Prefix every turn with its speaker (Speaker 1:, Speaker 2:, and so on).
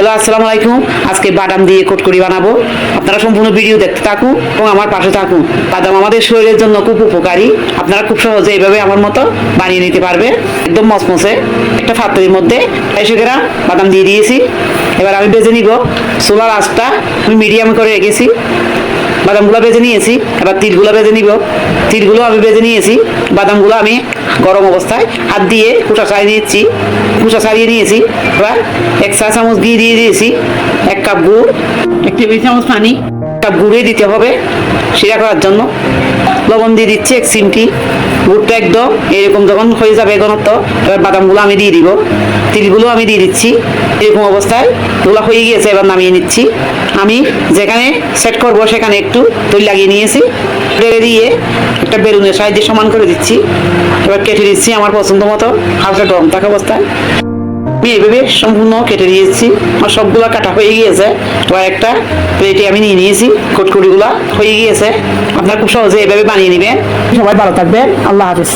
Speaker 1: Hello, আসসালামু আলাইকুম। আজকে বাদাম দিয়ে কটকরি বানাবো। আপনারা সম্পূর্ণ ভিডিও দেখতে থাকুন এবং আমার পাশে থাকুন। বাদাম আমাদের শরীরের জন্য খুব উপকারী। আপনারা খুব সহজে এইভাবে আমার মতো বানিয়ে নিতে পারবে। একদম মচমচে একটা পাত্রের মধ্যে 250 গ্রাম বাদাম দিয়ে দিয়েছি। এবার আমি ভেজে নিব। চুলার আঁচটা আমি মিডিয়াম করে রেখেছি। বাদামগুলো ভেজে নিয়েছি। এবার তিলগুলো ভেজে নিব। তিলগুলো আমি ভেজে নিয়েছি। বাদামগুলো আমি গরম অবস্থায় হাত দিয়ে খোসা ছাড়িয়ে নিয়েছি। এবার 1 চা চামচ ঘি দিয়ে দিয়েছি। 1 কাপ গুড়, 1 টেবিল চামচ পানি, 1 কাপ গুঁড়ে দিতে হবে শিরা করার জন্য। লবণ দিয়ে দিচ্ছি 1 চিমটি। গুড়টা একদম এরকম যখন হয়ে যাবে ঘনত্ব, এবার বাদামগুলো আমি দিয়ে দিব। তিলগুলো আমি দিয়ে দিচ্ছি। এরকম অবস্থায় গুলা হয়ে গিয়েছে, এবার নামিয়ে নিচ্ছি। আমি যেখানে সেট করবো সেখানে একটু তৈল লাগিয়ে নিয়েছি। ঢেলে দিয়ে একটা বেলুনের সাহায্যে সমান করে দিচ্ছি। এবার কেটে দিচ্ছি আমার পছন্দ মতো, হালকা গরম থাকা অবস্থায়। আমি এইভাবে সম্পূর্ণ কেটে দিয়েছি। আমার সবগুলো কাটা হয়ে গিয়েছে। এবার একটা প্লেটে আমি নিয়ে নিয়েছি। কটকরিগুলো হয়ে গিয়েছে। আপনারা খুব সহজে এইভাবে বানিয়ে নেবেন। সবাই ভালো থাকবেন। আল্লাহ হাফেজ।